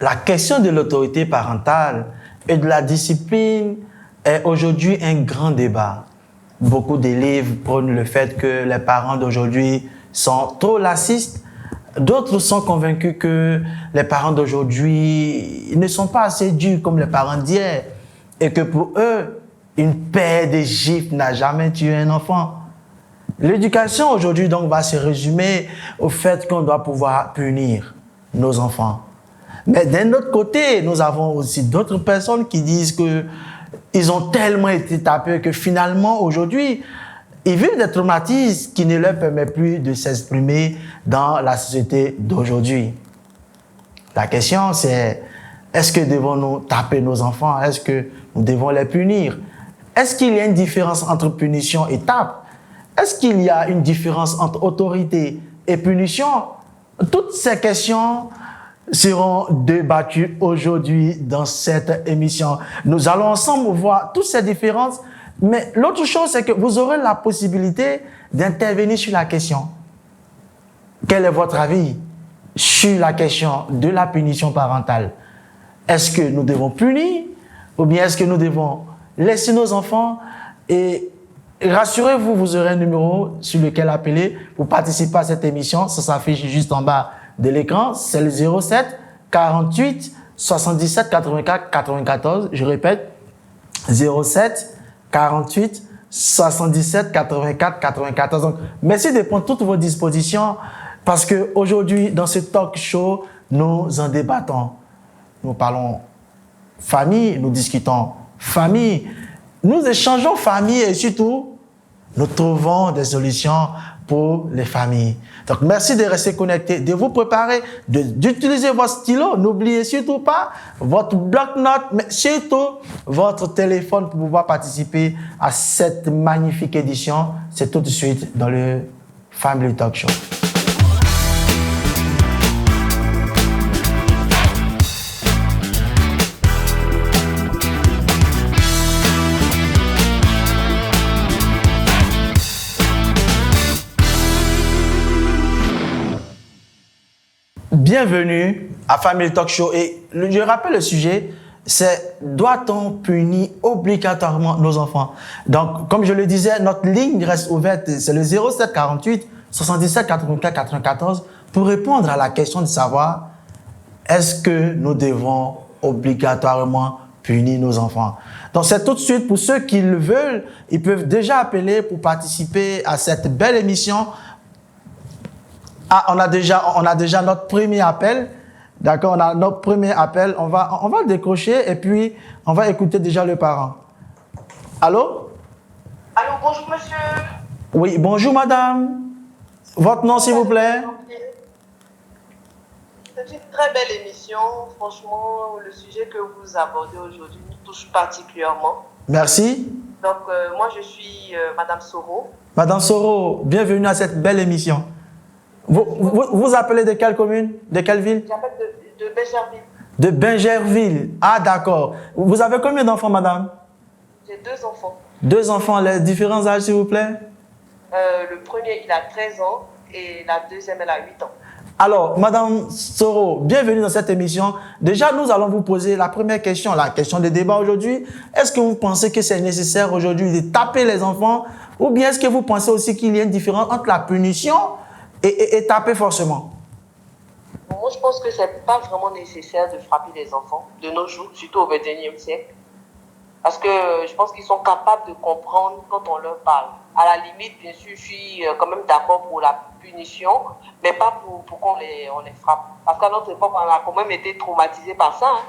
La question de l'autorité parentale et de la discipline est aujourd'hui un grand débat. Beaucoup d'élèves prônent le fait que les parents d'aujourd'hui sont trop laxistes. D'autres sont convaincus que les parents d'aujourd'hui ne sont pas assez durs comme les parents d'hier et que pour eux, une paire de gifles n'a jamais tué un enfant. L'éducation aujourd'hui donc va se résumer au fait qu'on doit pouvoir punir nos enfants. Mais d'un autre côté, nous avons aussi d'autres personnes qui disent qu'ils ont tellement été tapés que finalement, aujourd'hui, ils vivent des traumatismes qui ne leur permettent plus de s'exprimer dans la société d'aujourd'hui. La question, c'est est-ce que devons-nous taper nos enfants? Est-ce que nous devons les punir? Est-ce qu'il y a une différence entre punition et tape? Est-ce qu'il y a une différence entre autorité et punition? Toutes ces questions seront débattues aujourd'hui dans cette émission. Nous allons ensemble voir toutes ces différences, mais l'autre chose, c'est que vous aurez la possibilité d'intervenir sur la question. Quel est votre avis sur la question de la punition parentale? Est-ce que nous devons punir ou bien est-ce que nous devons laisser nos enfants? Et rassurez-vous, vous aurez un numéro sur lequel appeler pour participer à cette émission. Ça s'affiche juste en bas de l'écran. C'est le 07 48 77 84 94. Je répète, 07 48 77 84 94. Donc, merci de prendre toutes vos dispositions parce qu'aujourd'hui, dans ce talk show, nous en débattons. Nous parlons famille, nous discutons famille, nous échangeons famille et surtout, nous trouvons des solutions pour les familles. Donc, merci de rester connectés, de vous préparer, d'utiliser votre stylo. N'oubliez surtout pas votre bloc-notes, mais surtout votre téléphone pour pouvoir participer à cette magnifique édition. C'est tout de suite dans le Family Talk Show. Bienvenue à Family Talk Show et je rappelle le sujet, c'est doit-on punir obligatoirement nos enfants? Donc, comme je le disais, notre ligne reste ouverte, c'est le 07 48 77 84 94 pour répondre à la question de savoir est-ce que nous devons obligatoirement punir nos enfants? Donc, c'est tout de suite pour ceux qui le veulent, ils peuvent déjà appeler pour participer à cette belle émission. Ah, on a déjà notre premier appel. D'accord, on a notre premier appel. On va le décrocher et puis on va écouter déjà le parent. Allô? Allô, bonjour monsieur. Oui, bonjour madame. Votre nom s'il vous plaît? C'est une très belle émission. Franchement, le sujet que vous abordez aujourd'hui nous touche particulièrement. Merci. Donc, moi je suis Madame Soro. Madame Soro, bienvenue à cette belle émission. Vous appelez de quelle commune? De quelle ville? J'appelle de Benjerville. De Benjerville. Ah, d'accord. Vous avez combien d'enfants, madame? J'ai 2 enfants. 2 enfants, les différents âges, s'il vous plaît? Le premier, il a 13 ans et la deuxième, elle a 8 ans. Alors, madame Soro, bienvenue dans cette émission. Déjà, nous allons vous poser la première question, la question de débat aujourd'hui. Est-ce que vous pensez que c'est nécessaire aujourd'hui de taper les enfants ou bien est-ce que vous pensez aussi qu'il y a une différence entre la punition et taper forcément? Moi, je pense que ce n'est pas vraiment nécessaire de frapper les enfants de nos jours, surtout au XXIe siècle. Parce que je pense qu'ils sont capables de comprendre quand on leur parle. À la limite, bien sûr, je suis quand même d'accord pour la punition, mais pas pour qu'on les frappe. Parce qu'à notre époque, on a quand même été traumatisés par ça. Hein.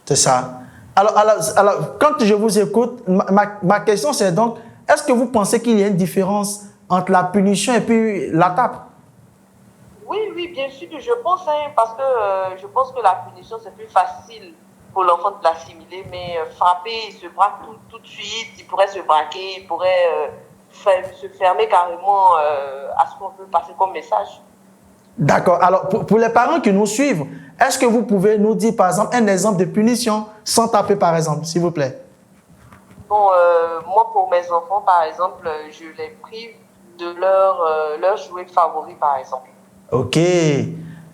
C'est ça. Alors, quand je vous écoute, ma question c'est donc, est-ce que vous pensez qu'il y a une différence entre la punition et puis la tape? Oui, bien sûr, je pense, hein, parce que je pense que la punition, c'est plus facile pour l'enfant de l'assimiler, mais frapper, il se braque tout de suite, il pourrait se braquer, il pourrait se fermer carrément à ce qu'on veut passer comme message. D'accord. Alors, pour les parents qui nous suivent, est-ce que vous pouvez nous dire, par exemple, un exemple de punition sans taper, par exemple, s'il vous plaît? Bon, moi, pour mes enfants, par exemple, je les prive de leur jouet favori, par exemple. Ok,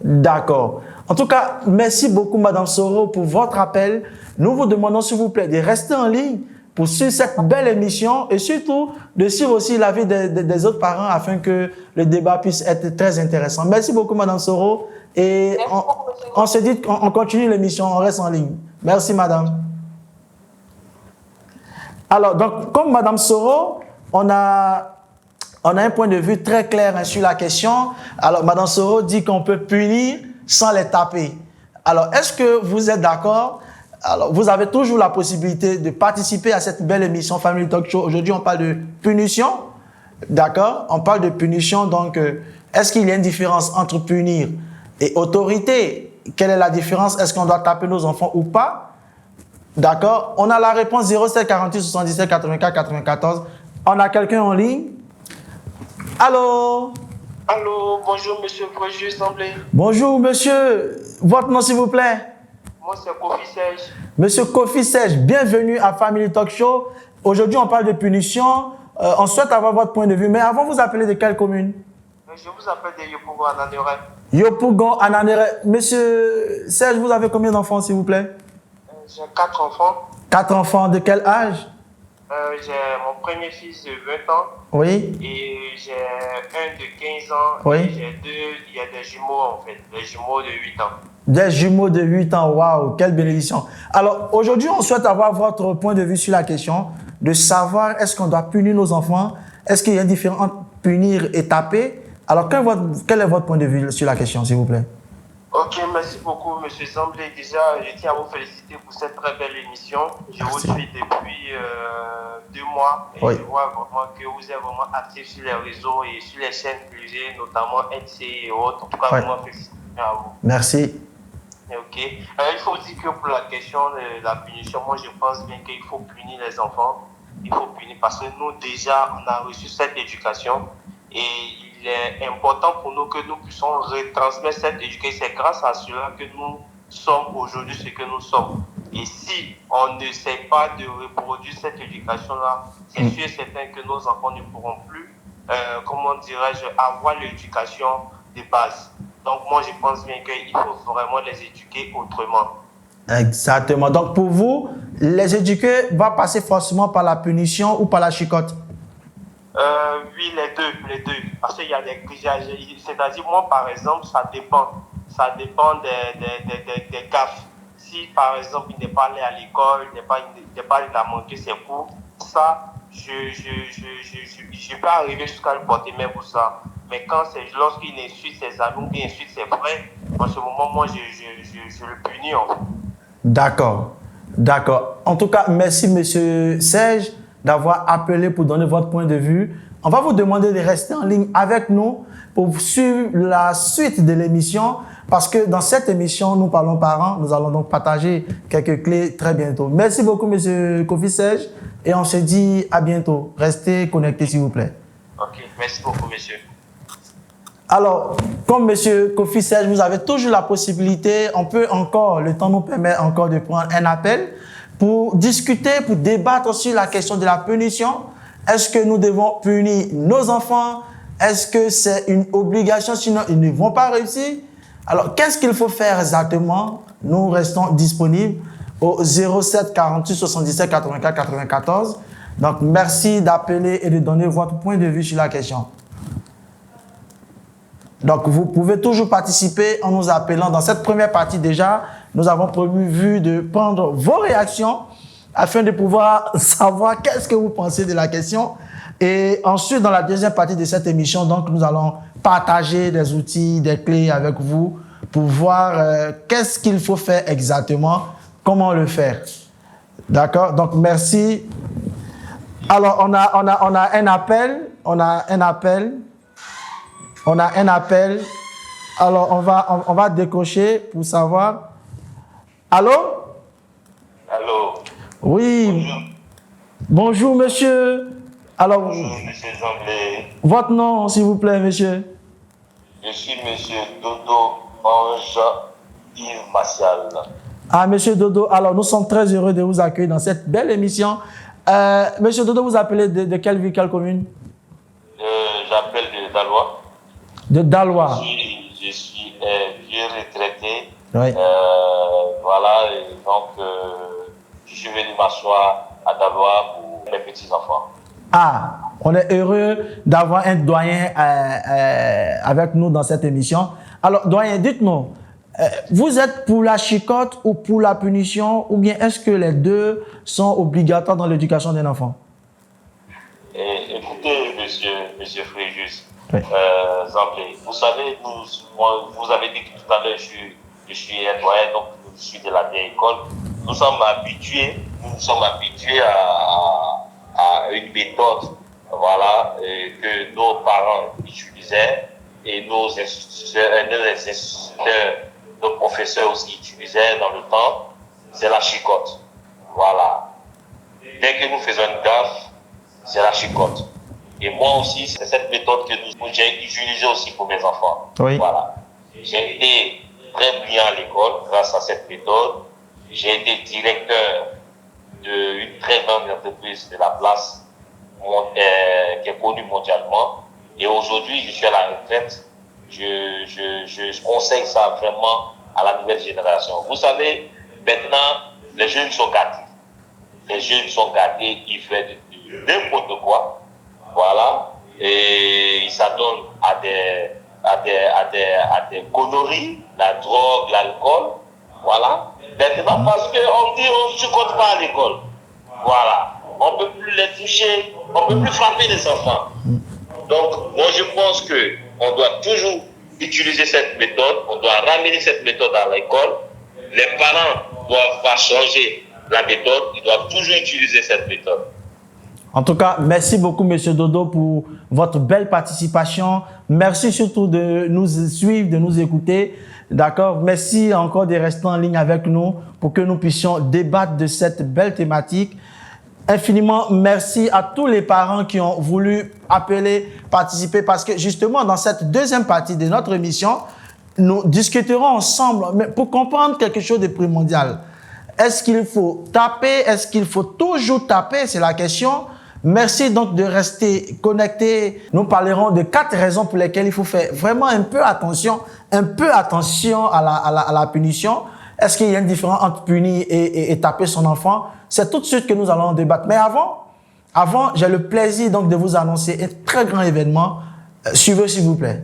d'accord. En tout cas, merci beaucoup, Madame Soro, pour votre appel. Nous vous demandons, s'il vous plaît, de rester en ligne pour suivre cette belle émission et surtout de suivre aussi l'avis des autres parents afin que le débat puisse être très intéressant. Merci beaucoup, Madame Soro. Et on se dit qu'on continue l'émission, on reste en ligne. Merci, Madame. Alors, donc, comme Madame Soro, on a un point de vue très clair sur la question. Alors, Madame Soro dit qu'on peut punir sans les taper. Alors, est-ce que vous êtes d'accord? Alors, vous avez toujours la possibilité de participer à cette belle émission Family Talk Show. Aujourd'hui, on parle de punition. D'accord? On parle de punition. Donc, est-ce qu'il y a une différence entre punir et autorité? Quelle est la différence? Est-ce qu'on doit taper nos enfants ou pas? D'accord? On a la réponse 07 48 77 84 94. On a quelqu'un en ligne? Allô? Allô, bonjour monsieur Fréjus Semblé. Bonjour monsieur. Votre nom s'il vous plaît? Moi c'est Kofi Serge. Monsieur Kofi Serge, bienvenue à Family Talk Show. Aujourd'hui on parle de punition. On souhaite avoir votre point de vue. Mais avant, vous appelez de quelle commune? Je vous appelle de Yopougon Ananere. Yopougon Ananere. Monsieur Serge, vous avez combien d'enfants s'il vous plaît? J'ai 4 enfants. 4 enfants, de quel âge? J'ai mon premier fils de 20 ans. Oui. Et j'ai un de 15 ans. Oui. Et j'ai il y a des jumeaux en fait, des jumeaux de 8 ans. Des jumeaux de 8 ans, waouh, quelle bénédiction. Alors, aujourd'hui, on souhaite avoir votre point de vue sur la question de savoir est-ce qu'on doit punir nos enfants? Est-ce qu'il y a une différence entre punir et taper? Alors, quel est votre point de vue sur la question, s'il vous plaît? Ok, merci beaucoup, monsieur Semblé. Déjà, je tiens à vous féliciter pour cette très belle émission. Je vous suis depuis 2 mois et oui. Je vois vraiment que vous êtes vraiment actif sur les réseaux et sur les chaînes privées, notamment NC et autres. En tout cas, oui. vraiment félicitations à vous. Merci. Ok. Il faut dire que pour la question de la punition, moi je pense bien qu'il faut punir les enfants. Il faut punir parce que nous déjà, on a reçu cette éducation et il est important pour nous que nous puissions retransmettre cette éducation. C'est grâce à cela que nous sommes aujourd'hui ce que nous sommes. Et si on ne sait pas de reproduire cette éducation-là, c'est sûr et certain que nos enfants ne pourront plus, comment dirais-je, avoir l'éducation de base. Donc moi je pense bien qu'il faut vraiment les éduquer autrement. Exactement. Donc pour vous, les éduquer va passer forcément par la punition ou par la chicotte? Oui, les deux. Parce qu'il y a c'est-à-dire moi par exemple, ça dépend des gaffes. Si par exemple il n'est pas allé à l'école, il n'est pas allé à manquer ses cours, ça, je peux arriver jusqu'à le porter même pour ça. Mais quand c'est lorsqu'il insulte ses amis ou bien insulte ses frères, en ce moment, moi, je le punis en fait. D'accord. D'accord. En tout cas, merci monsieur Serge d'avoir appelé pour donner votre point de vue. On va vous demander de rester en ligne avec nous pour suivre la suite de l'émission parce que dans cette émission, nous parlons parents. Nous allons donc partager quelques clés très bientôt. Merci beaucoup monsieur Kofi Serge et on se dit à bientôt. Restez connectés s'il vous plaît. Ok, merci beaucoup monsieur. Alors, comme monsieur Kofi Serge, vous avez toujours la possibilité, on peut encore, le temps nous permet encore de prendre un appel pour discuter, pour débattre sur la question de la punition. Est-ce que nous devons punir nos enfants? Est-ce que c'est une obligation, sinon ils ne vont pas réussir? Alors, qu'est-ce qu'il faut faire exactement? Nous restons disponibles au 07 48 77 84 94. Donc, merci d'appeler et de donner votre point de vue sur la question. Donc, vous pouvez toujours participer en nous appelant. Dans cette première partie déjà, nous avons prévu de prendre vos réactions afin de pouvoir savoir qu'est-ce que vous pensez de la question. Et ensuite, dans la deuxième partie de cette émission, donc, nous allons partager des outils, des clés avec vous pour voir qu'est-ce qu'il faut faire exactement, comment le faire. D'accord? Donc, merci. Alors, on a un appel. On a un appel. Alors, on va décocher pour savoir. Allô? Allô? Oui. Bonjour, monsieur. Alors, bonjour, monsieur Zamblé. Votre nom, s'il vous plaît, monsieur? Je suis monsieur Dodo Ange Yves Martial. Ah, monsieur Dodo, alors nous sommes très heureux de vous accueillir dans cette belle émission. Monsieur Dodo, vous appelez de quelle ville, quelle commune? J'appelle de Dalois. De Dalois. Je suis vieux retraité Oui. Voilà, et donc je suis venu m'asseoir à Daloa pour mes petits-enfants. Ah, on est heureux d'avoir un doyen avec nous dans cette émission. Alors, doyen, dites-nous, vous êtes pour la chicotte ou pour la punition, ou bien est-ce que les deux sont obligatoires dans l'éducation d'un enfant? Écoutez, monsieur Fréjus, Oui. Zamblé, vous savez, vous avez dit que tout à l'heure, je suis un doyen, donc je suis de la vieille école. Nous sommes habitués à une méthode, voilà, que nos parents utilisaient et nos instituteurs, nos professeurs aussi utilisaient dans le temps, c'est la chicotte. Voilà. Dès que nous faisons une gaffe, c'est la chicotte. Et moi aussi, c'est cette méthode que j'ai utilisée aussi pour mes enfants. Oui. Voilà. J'ai été très brillant à l'école grâce à cette méthode. J'ai été directeur d'une très grande entreprise de la place qui est connue mondialement. Et aujourd'hui, je suis à la retraite. Je conseille ça vraiment à la nouvelle génération. Vous savez, maintenant, les jeunes sont gâtés. Les jeunes sont gâtés, ils font n'importe quoi. Voilà. Et ils s'adonnent à des conneries, la drogue, l'alcool. Voilà. Maintenant, parce qu'on dit on ne se compte pas à l'école. Voilà. On ne peut plus les toucher, on ne peut plus frapper les enfants. Donc, moi, je pense qu'on doit toujours utiliser cette méthode, on doit ramener cette méthode à l'école. Les parents doivent pas changer la méthode, ils doivent toujours utiliser cette méthode. En tout cas, merci beaucoup, Monsieur Dodo, pour votre belle participation. Merci surtout de nous suivre, de nous écouter. D'accord? Merci encore de rester en ligne avec nous pour que nous puissions débattre de cette belle thématique. Infiniment merci à tous les parents qui ont voulu appeler, participer, parce que justement, dans cette deuxième partie de notre émission, nous discuterons ensemble mais pour comprendre quelque chose de primordial. Est-ce qu'il faut taper? Est-ce qu'il faut toujours taper? C'est la question. Merci donc de rester connectés. Nous parlerons de 4 raisons pour lesquelles il faut faire vraiment un peu attention à la punition. Est-ce qu'il y a une différence entre punir et taper son enfant? C'est tout de suite que nous allons débattre. Mais avant, j'ai le plaisir donc de vous annoncer un très grand événement. Suivez s'il vous plaît.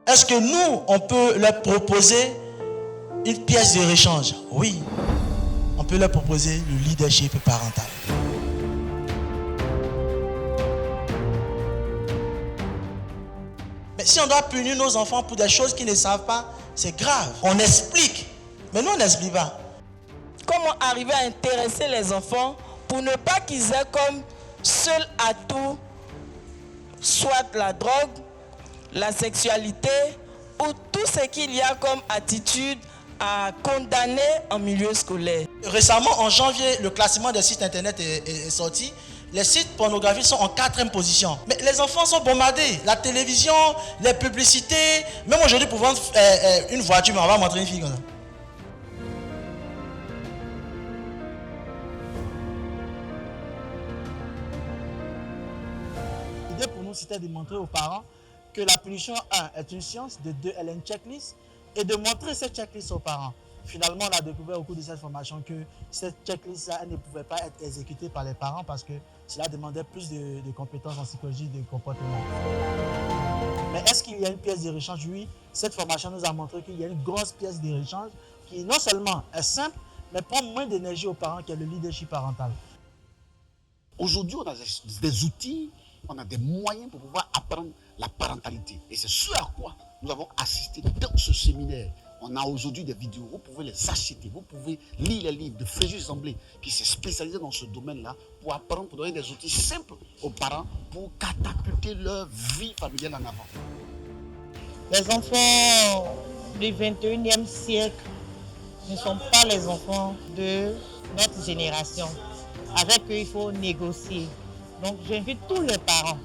Est-ce que nous, on peut leur proposer une pièce de réchange? Oui, on peut leur proposer le leadership parental. Mais si on doit punir nos enfants pour des choses qu'ils ne savent pas, c'est grave. On explique, mais nous, on n'explique pas. Comment arriver à intéresser les enfants pour ne pas qu'ils aient comme seul atout soit la drogue, la sexualité ou tout ce qu'il y a comme attitude à condamner en milieu scolaire. Récemment, en janvier, le classement des sites internet est sorti. Les sites pornographiques sont en 4e position. Mais les enfants sont bombardés. La télévision, les publicités. Même aujourd'hui, pour vendre une voiture, on va montrer une fille comme ça. L'idée pour nous, c'était de montrer aux parents que la punition, 1, est une science, de 2, elle est une checklist, et de montrer cette checklist aux parents. Finalement, on a découvert au cours de cette formation que cette checklist-là ne pouvait pas être exécutée par les parents parce que cela demandait plus de compétences en psychologie et de comportement. Mais est-ce qu'il y a une pièce de réchange? Oui, cette formation nous a montré qu'il y a une grosse pièce de réchange qui non seulement est simple, mais prend moins d'énergie aux parents, qui est le leadership parental. Aujourd'hui, on a des outils, on a des moyens pour pouvoir apprendre la parentalité. Et c'est ce à quoi nous avons assisté dans ce séminaire. On a aujourd'hui des vidéos, vous pouvez les acheter, vous pouvez lire les livres de Fréjus Zamblé qui s'est spécialisé dans ce domaine-là pour apprendre, pour donner des outils simples aux parents pour catapulter leur vie familiale en avant. Les enfants du 21e siècle ne sont pas les enfants de notre génération. Avec eux, il faut négocier. Donc j'invite tous les parents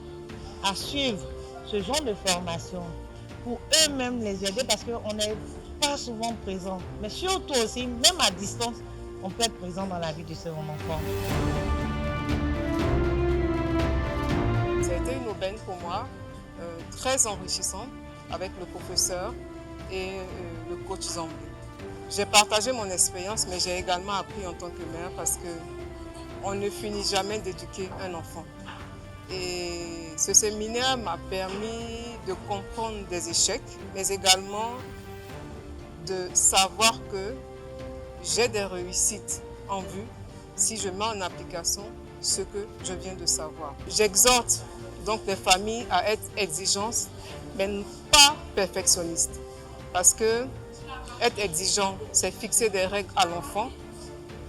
à suivre ce genre de formation pour eux-mêmes les aider parce qu'on n'est pas souvent présent. Mais surtout aussi, même à distance, on peut être présent dans la vie de son enfant. Ça a été une aubaine pour moi, très enrichissante. avec le professeur et le coach Zambé. J'ai partagé mon expérience, mais j'ai également appris en tant que mère parce qu'on ne finit jamais d'éduquer un enfant. Et ce séminaire m'a permis de comprendre des échecs, mais également de savoir que j'ai des réussites en vue si je mets en application ce que je viens de savoir. J'exhorte donc les familles à être exigeantes, mais pas perfectionnistes. Parce que être exigeant, c'est fixer des règles à l'enfant.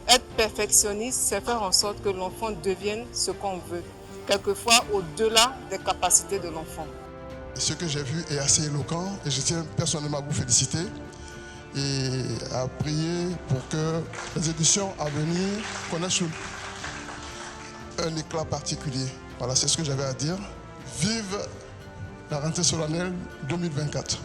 Être perfectionniste, c'est faire en sorte que l'enfant devienne ce qu'on veut, quelquefois au-delà des capacités de l'enfant. Ce que j'ai vu est assez éloquent et je tiens personnellement à vous féliciter et à prier pour que les éditions à venir connaissent un éclat particulier. Voilà, c'est ce que j'avais à dire. Vive la rentrée solennelle 2024.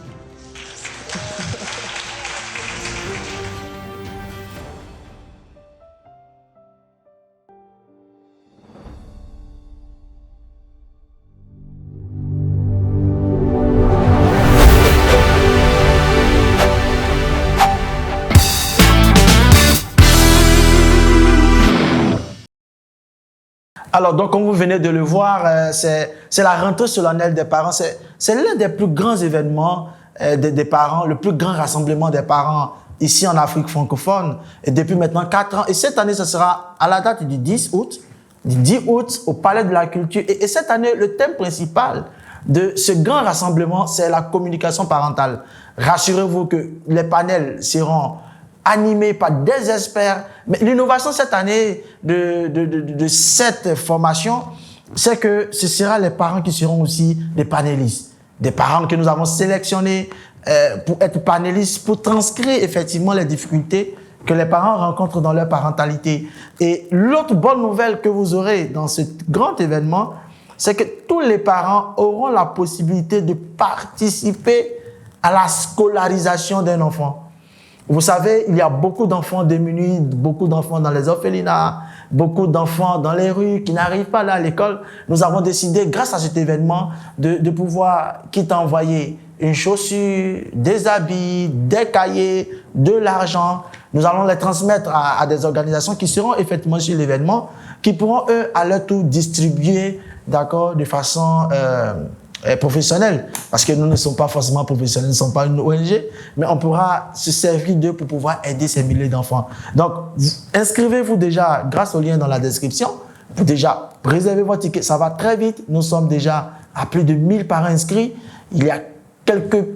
Alors, donc, comme vous venez de le voir, c'est la rentrée solennelle des parents. C'est l'un des plus grands événements des parents, le plus grand rassemblement des parents ici en Afrique francophone. Et depuis maintenant 4 ans. Et cette année, ce sera à la date du 10 août. Du 10 août au Palais de la Culture. Et cette année, le thème principal de ce grand rassemblement, c'est la communication parentale. Rassurez-vous que les panels seront animés par des experts. Mais l'innovation cette année de cette formation, c'est que ce sera les parents qui seront aussi des panélistes. Des parents que nous avons sélectionnés pour être panélistes, pour transcrire effectivement les difficultés que les parents rencontrent dans leur parentalité. Et l'autre bonne nouvelle que vous aurez dans ce grand événement, c'est que tous les parents auront la possibilité de participer à la scolarisation d'un enfant. Vous savez, il y a beaucoup d'enfants démunis, beaucoup d'enfants dans les orphelinats, beaucoup d'enfants dans les rues qui n'arrivent pas là à l'école. Nous avons décidé, grâce à cet événement, de pouvoir, quitte à envoyer une chaussure, des habits, des cahiers, de l'argent, nous allons les transmettre à des organisations qui seront effectivement sur l'événement, qui pourront, eux, à leur tour, distribuer, d'accord, de façon professionnels, parce que nous ne sommes pas forcément professionnels, nous ne sommes pas une ONG, mais on pourra se servir d'eux pour pouvoir aider ces milliers d'enfants. Donc, inscrivez-vous déjà grâce au lien dans la description, pour déjà réserver votre ticket, ça va très vite, nous sommes déjà à plus de 1000 parents inscrits, il y a quelques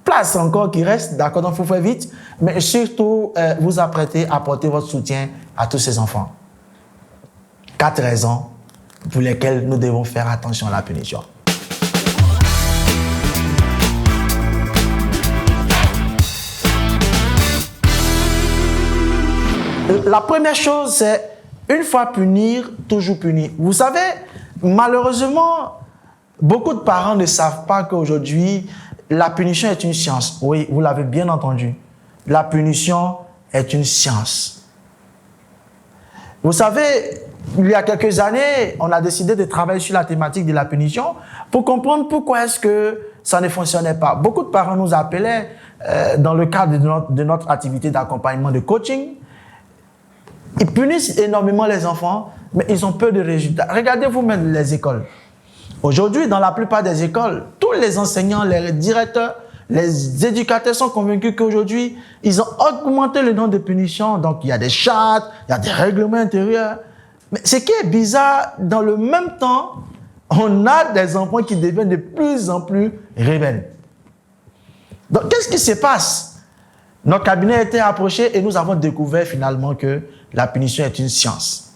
places encore qui restent, d'accord, donc il faut faire vite, mais surtout, vous apprêtez à apporter votre soutien à tous ces enfants. 4 raisons pour lesquelles nous devons faire attention à la punition. La première chose, c'est une fois punir, toujours punir. Vous savez, malheureusement, beaucoup de parents ne savent pas qu'aujourd'hui, la punition est une science. Oui, vous l'avez bien entendu. La punition est une science. Vous savez, il y a quelques années, on a décidé de travailler sur la thématique de la punition pour comprendre pourquoi est-ce que ça ne fonctionnait pas. Beaucoup de parents nous appelaient dans le cadre de notre activité d'accompagnement de coaching. Ils punissent énormément les enfants, mais ils ont peu de résultats. Regardez vous-même les écoles. Aujourd'hui, dans la plupart des écoles, tous les enseignants, les directeurs, les éducateurs sont convaincus qu'aujourd'hui, ils ont augmenté le nombre de punitions. Donc, il y a des chartes, il y a des règlements intérieurs. Mais ce qui est bizarre, dans le même temps, on a des enfants qui deviennent de plus en plus rebelles. Donc, qu'est-ce qui se passe? Notre cabinet a été approché et nous avons découvert finalement que la punition est une science.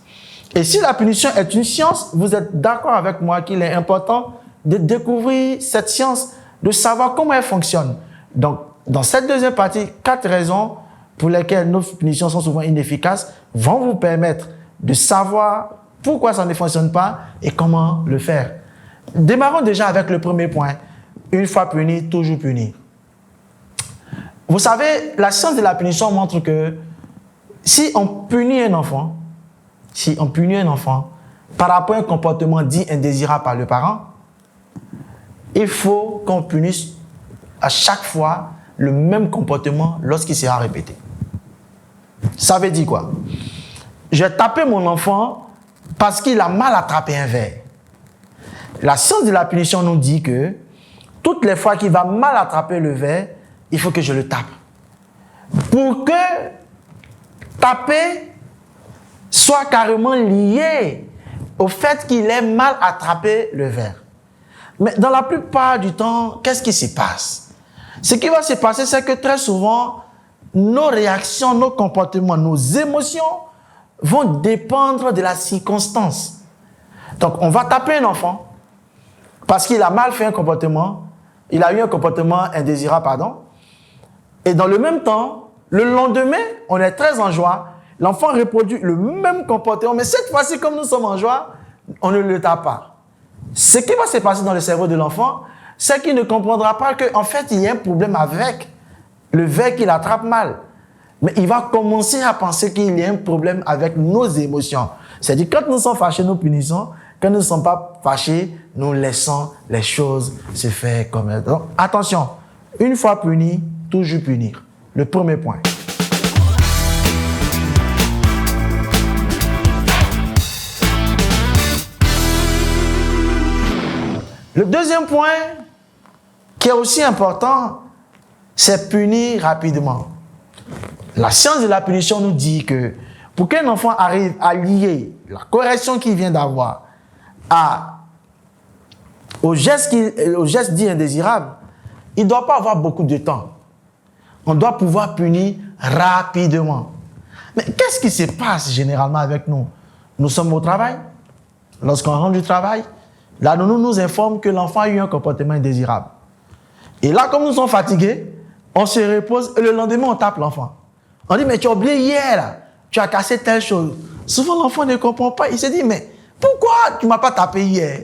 Et si la punition est une science, vous êtes d'accord avec moi qu'il est important de découvrir cette science, de savoir comment elle fonctionne. Donc, dans cette deuxième partie, 4 raisons pour lesquelles nos punitions sont souvent inefficaces vont vous permettre de savoir pourquoi ça ne fonctionne pas et comment le faire. Démarrons déjà avec le premier point. Une fois puni, toujours puni. Vous savez, la science de la punition montre que si on punit un enfant, par rapport à un comportement dit indésirable par le parent, il faut qu'on punisse à chaque fois le même comportement lorsqu'il sera répété. Ça veut dire quoi? Je vais taper mon enfant parce qu'il a mal attrapé un verre. La science de la punition nous dit que toutes les fois qu'il va mal attraper le verre, il faut que je le tape. Pour que taper soit carrément lié au fait qu'il ait mal attrapé le verre. Mais dans la plupart du temps, qu'est-ce qui se passe? Ce qui va se passer, c'est que très souvent, nos réactions, nos comportements, nos émotions vont dépendre de la circonstance. Donc, on va taper un enfant parce qu'il a mal fait un comportement, il a eu un comportement indésirable, pardon. Et dans le même temps, le lendemain, on est très en joie, l'enfant reproduit le même comportement, mais cette fois-ci, comme nous sommes en joie, on ne le tape pas. Ce qui va se passer dans le cerveau de l'enfant, c'est qu'il ne comprendra pas qu'en fait, il y a un problème avec le verre qu'il attrape mal. Mais il va commencer à penser qu'il y a un problème avec nos émotions. C'est-à-dire, quand nous sommes fâchés, nous punissons. Quand nous ne sommes pas fâchés, nous laissons les choses se faire comme elles. Donc, attention, une fois puni, toujours punir. Le premier point. Le deuxième point, qui est aussi important, c'est punir rapidement. La science de la punition nous dit que pour qu'un enfant arrive à lier la correction qu'il vient d'avoir au geste dit indésirable, il ne doit pas avoir beaucoup de temps. On doit pouvoir punir rapidement. Mais qu'est-ce qui se passe généralement avec nous? Nous sommes au travail. Lorsqu'on rentre du travail, là, nous informe que l'enfant a eu un comportement indésirable. Et là, comme nous sommes fatigués, on se repose et le lendemain, on tape l'enfant. On dit, mais tu as oublié hier, là, tu as cassé telle chose. Souvent, l'enfant ne comprend pas. Il se dit, mais pourquoi tu ne m'as pas tapé hier?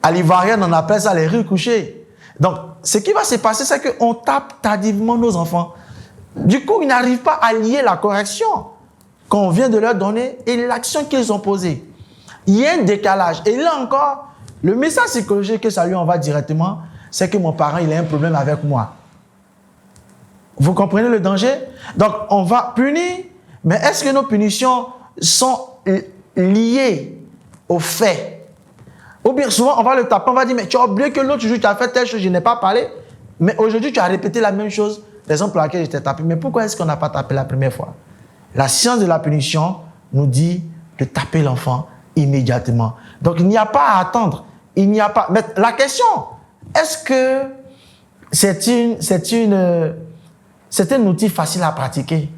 À l'Ivoirien, on appelle ça les rires couchés. Donc, ce qui va se passer, c'est qu'on tape tardivement nos enfants. Du coup, ils n'arrivent pas à lier la correction qu'on vient de leur donner et l'action qu'ils ont posée. Il y a un décalage. Et là encore, le message psychologique que ça lui envoie directement, c'est que mon parent, il a un problème avec moi. Vous comprenez le danger? Donc, on va punir, mais est-ce que nos punitions sont liées aux faits? Ou bien souvent, on va le taper, on va dire, mais tu as oublié que l'autre jour, tu as fait telle chose, je n'ai pas parlé, mais aujourd'hui, tu as répété la même chose, raison pour laquelle je t'ai tapé. Mais pourquoi est-ce qu'on n'a pas tapé la première fois? La science de la punition nous dit de taper l'enfant immédiatement. Donc, il n'y a pas à attendre. Il n'y a pas... Mais la question, est-ce que c'est un outil facile à pratiquer?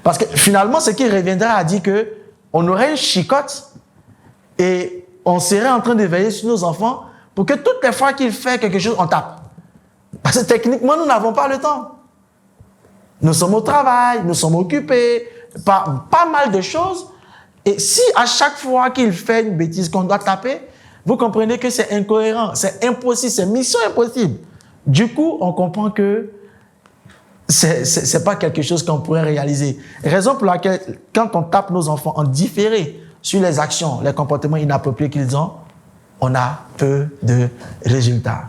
Parce que finalement, ce qui reviendra à dire qu'on aurait une chicotte et on serait en train de veiller sur nos enfants pour que toutes les fois qu'il fait quelque chose, on tape. Parce que techniquement, nous n'avons pas le temps. Nous sommes au travail, nous sommes occupés par pas mal de choses. Et si à chaque fois qu'il fait une bêtise qu'on doit taper, vous comprenez que c'est incohérent, c'est impossible, c'est mission impossible. Du coup, on comprend que c'est pas quelque chose qu'on pourrait réaliser. Raison pour laquelle, quand on tape nos enfants en différé sur les actions, les comportements inappropriés qu'ils ont, on a peu de résultats.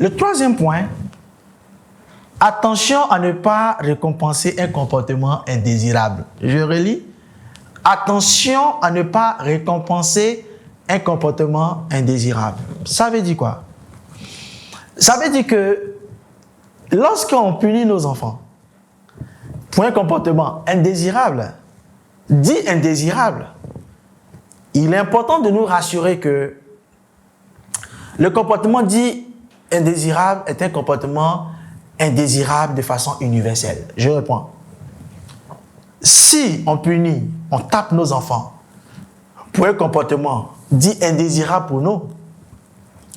Le troisième point, attention à ne pas récompenser un comportement indésirable. Je relis. Attention à ne pas récompenser un comportement indésirable. Ça veut dire quoi? Ça veut dire que lorsqu'on punit nos enfants pour un comportement indésirable, dit indésirable, il est important de nous rassurer que le comportement dit indésirable est un comportement indésirable de façon universelle. Je reprends. Si on punit, on tape nos enfants pour un comportement dit indésirable pour nous,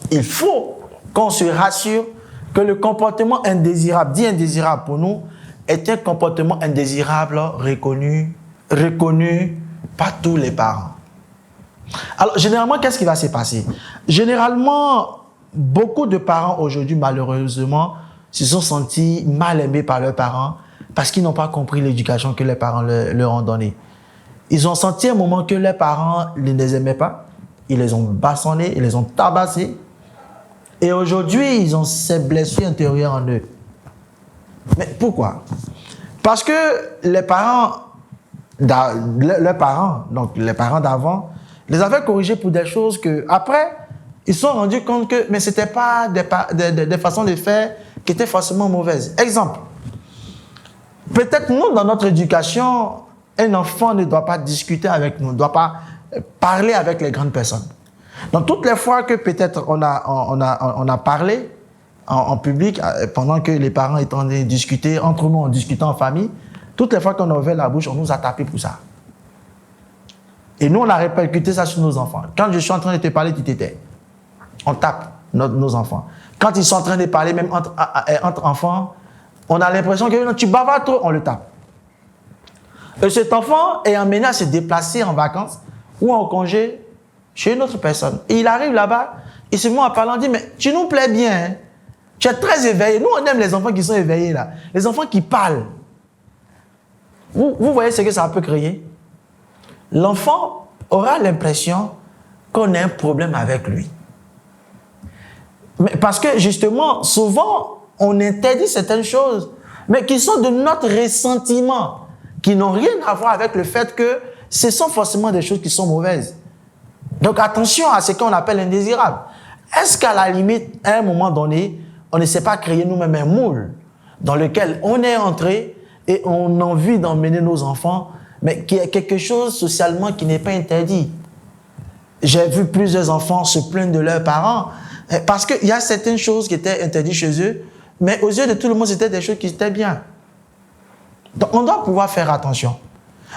il faut qu'on se rassure que le comportement indésirable, dit indésirable pour nous, est un comportement indésirable reconnu par tous les parents. Alors, généralement, qu'est-ce qui va se passer? Généralement, beaucoup de parents aujourd'hui, malheureusement, se sont sentis mal aimés par leurs parents parce qu'ils n'ont pas compris l'éducation que les parents leur ont donnée. Ils ont senti un moment que leurs parents ne les aimaient pas. Ils les ont bastonnés, ils les ont tabassés. Et aujourd'hui, ils ont ces blessures intérieures en eux. Mais pourquoi? Parce que les parents, donc les parents d'avant, les avaient corrigés pour des choses que, après, ils se sont rendus compte que, mais ce n'était pas des façons de faire qui étaient forcément mauvaises. Exemple, peut-être nous, dans notre éducation, un enfant ne doit pas discuter avec nous, ne doit pas parler avec les grandes personnes. Donc, toutes les fois que peut-être on a parlé en public, pendant que les parents étaient en train de discuter, entre nous, en discutant en famille, toutes les fois qu'on a ouvert la bouche, on nous a tapé pour ça. Et nous, on a répercuté ça sur nos enfants. Quand je suis en train de te parler, tu t'étais. On tape nos enfants. Quand ils sont en train de parler, même entre enfants, on a l'impression que tu bavardes trop, on le tape. Et cet enfant est amené à se déplacer en vacances ou en congé chez une autre personne. Et il arrive là-bas, il se met à parler, on dit, mais tu nous plais bien, hein? Tu es très éveillé. Nous, on aime les enfants qui sont éveillés, là. Les enfants qui parlent. Vous voyez ce que ça peut créer? L'enfant aura l'impression qu'on a un problème avec lui. Mais parce que, justement, souvent, on interdit certaines choses, mais qui sont de notre ressentiment, qui n'ont rien à voir avec le fait que ce sont forcément des choses qui sont mauvaises. Donc, attention à ce qu'on appelle indésirable. Est-ce qu'à la limite, à un moment donné, on ne sait pas créer nous-mêmes un moule dans lequel on est entré et on a envie d'emmener nos enfants, mais qui est quelque chose socialement qui n'est pas interdit? J'ai vu plusieurs enfants se plaindre de leurs parents parce qu'il y a certaines choses qui étaient interdites chez eux, mais aux yeux de tout le monde, c'était des choses qui étaient bien. Donc, on doit pouvoir faire attention.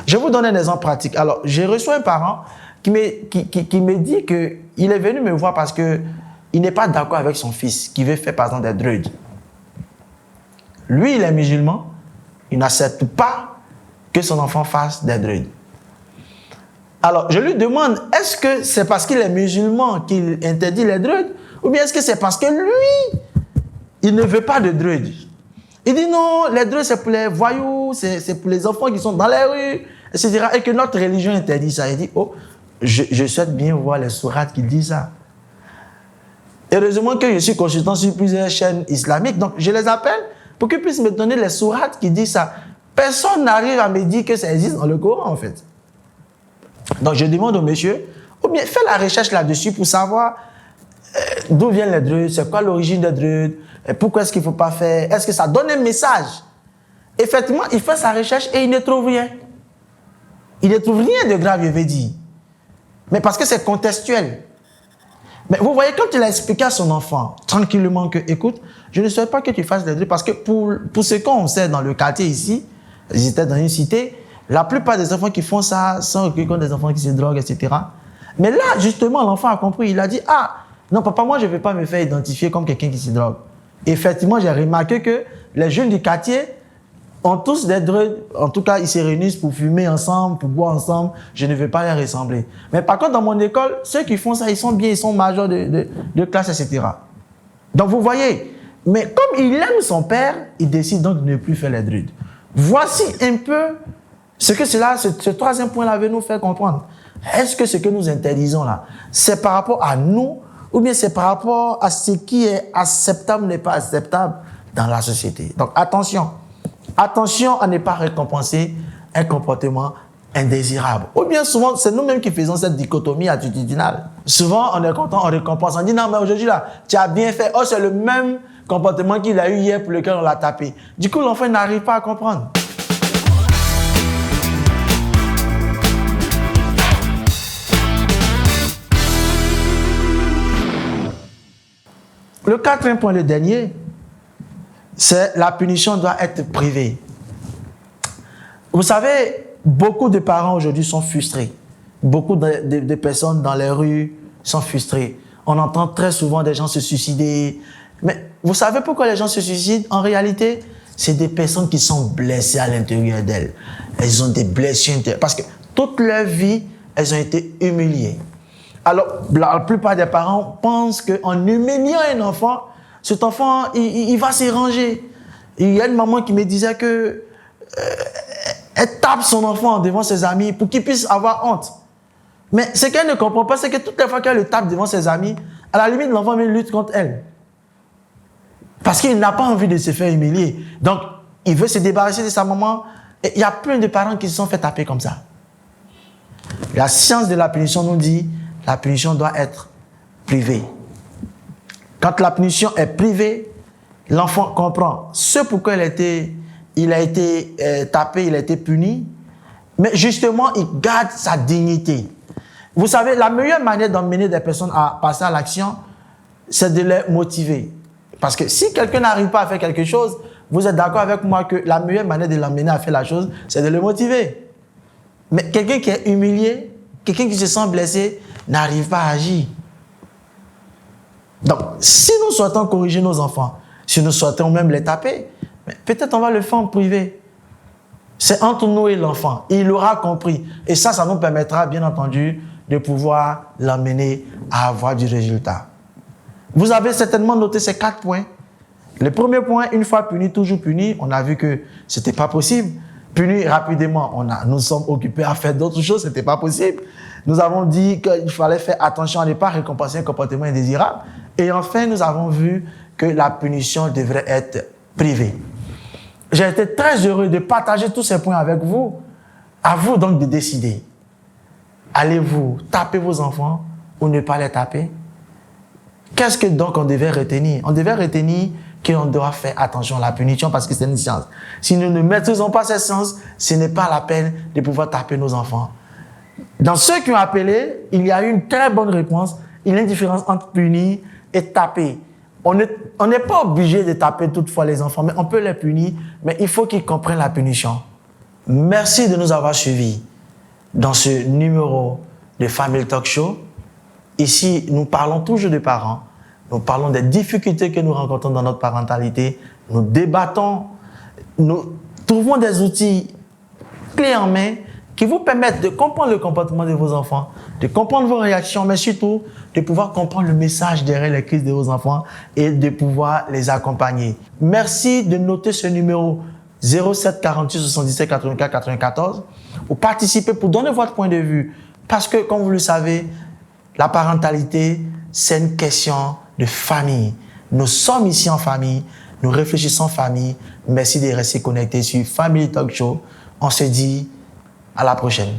Je vais vous donner un exemple pratique. Alors, j'ai reçu un parent qui me dit qu'il est venu me voir parce qu'il n'est pas d'accord avec son fils qui veut faire, par exemple, des druides. Lui, il est musulman. Il n'accepte pas que son enfant fasse des druides. Alors, je lui demande, est-ce que c'est parce qu'il est musulman qu'il interdit les druides ou bien est-ce que c'est parce que lui, il ne veut pas de druides? Il dit non, les druides, c'est pour les voyous, c'est pour les enfants qui sont dans les rues, etc. Et que notre religion interdit ça. Il dit, oh, je souhaite bien voir les sourates qui disent ça. Heureusement que je suis consultant sur plusieurs chaînes islamiques, donc je les appelle pour qu'ils puissent me donner les sourates qui disent ça. Personne n'arrive à me dire que ça existe dans le Coran, en fait. Donc je demande au monsieur, ou bien fais la recherche là-dessus pour savoir d'où viennent les druides, c'est quoi l'origine des druides, pourquoi est-ce qu'il ne faut pas faire, est-ce que ça donne un message? Effectivement, il fait sa recherche et il ne trouve rien. Il ne trouve rien de grave, je vais dire. Mais parce que c'est contextuel. Mais vous voyez, quand il a expliqué à son enfant, tranquillement, que, écoute, je ne souhaite pas que tu fasses des druides, parce que pour ce qu'on sait dans le quartier ici, ils étaient dans une cité, la plupart des enfants qui font ça sont comme des enfants qui se droguent, etc. Mais là, justement, l'enfant a compris. Il a dit, ah, non, papa, moi, je ne vais pas me faire identifier comme quelqu'un qui se drogue. Effectivement, j'ai remarqué que les jeunes du quartier ont tous des druides. En tout cas, ils se réunissent pour fumer ensemble, pour boire ensemble. Je ne veux pas les ressembler. Mais par contre, dans mon école, ceux qui font ça, ils sont bien, ils sont majors de classe, etc. Donc, vous voyez, mais comme il aime son père, il décide donc de ne plus faire les druides. Voici un peu ce que ce troisième point-là veut nous faire comprendre. Est-ce que ce que nous interdisons là, c'est par rapport à nous ou bien c'est par rapport à ce qui est acceptable ou n'est pas acceptable dans la société? Donc attention. Attention à ne pas récompenser un comportement indésirable. Ou bien souvent, c'est nous-mêmes qui faisons cette dichotomie attitudinale. Souvent, on est content, on récompense. On dit non, mais aujourd'hui là, tu as bien fait. Oh, c'est le même comportement qu'il a eu hier pour lequel on l'a tapé. Du coup, l'enfant n'arrive pas à comprendre. Le quatrième point, le dernier, c'est la punition doit être privée. Vous savez, beaucoup de parents aujourd'hui sont frustrés. Beaucoup de personnes dans les rues sont frustrées. On entend très souvent des gens se suicider. Mais vous savez pourquoi les gens se suicident? En réalité, c'est des personnes qui sont blessées à l'intérieur d'elles. Elles ont des blessures intérieures. Parce que toute leur vie, elles ont été humiliées. Alors, la plupart des parents pensent qu'en humiliant un enfant, cet enfant, il va se ranger. Il y a une maman qui me disait que elle tape son enfant devant ses amis pour qu'il puisse avoir honte. Mais ce qu'elle ne comprend pas, c'est que toutes les fois qu'elle le tape devant ses amis, à la limite, l'enfant même lutte contre elle. Parce qu'il n'a pas envie de se faire humilier. Donc, il veut se débarrasser de sa maman. Et il y a plein de parents qui se sont fait taper comme ça. La science de la punition nous dit la punition doit être privée. Quand la punition est privée, l'enfant comprend ce pourquoi il a été tapé, il a été puni. Mais justement, il garde sa dignité. Vous savez, la meilleure manière d'emmener des personnes à passer à l'action, c'est de les motiver. Parce que si quelqu'un n'arrive pas à faire quelque chose, vous êtes d'accord avec moi que la meilleure manière de l'emmener à faire la chose, c'est de le motiver. Mais quelqu'un qui est humilié, quelqu'un qui se sent blessé, n'arrive pas à agir. Donc, si nous souhaitons corriger nos enfants, si nous souhaitons même les taper, peut-être on va le faire en privé. C'est entre nous et l'enfant. Il aura compris. Et ça nous permettra, bien entendu, de pouvoir l'emmener à avoir du résultat. Vous avez certainement noté ces 4 points. Le premier point, une fois puni, toujours puni. On a vu que ce n'était pas possible. Puni rapidement, nous sommes occupés à faire d'autres choses, ce n'était pas possible. Nous avons dit qu'il fallait faire attention à ne pas récompenser un comportement indésirable. Et enfin, nous avons vu que la punition devrait être privée. J'ai été très heureux de partager tous ces points avec vous. À vous donc de décider. Allez-vous taper vos enfants ou ne pas les taper? Qu'est-ce que donc on devait retenir? On devait retenir qu'on doit faire attention à la punition parce que c'est une science. Si nous ne maîtrisons pas cette science, ce n'est pas la peine de pouvoir taper nos enfants. Dans ceux qui ont appelé, il y a eu une très bonne réponse. Il y a une différence entre punir et taper. On n'est pas obligé de taper toutefois les enfants, mais on peut les punir, mais il faut qu'ils comprennent la punition. Merci de nous avoir suivis dans ce numéro de Family Talk Show. Ici, nous parlons toujours des parents. Nous parlons des difficultés que nous rencontrons dans notre parentalité. Nous débattons, nous trouvons des outils clés en main qui vous permettent de comprendre le comportement de vos enfants, de comprendre vos réactions, mais surtout de pouvoir comprendre le message derrière les crises de vos enfants et de pouvoir les accompagner. Merci de noter ce numéro 07 48 77 84 94 pour participer, pour donner votre point de vue. Parce que, comme vous le savez, la parentalité, c'est une question de famille. Nous sommes ici en famille, nous réfléchissons en famille. Merci de rester connectés sur Family Talk Show. On se dit à la prochaine.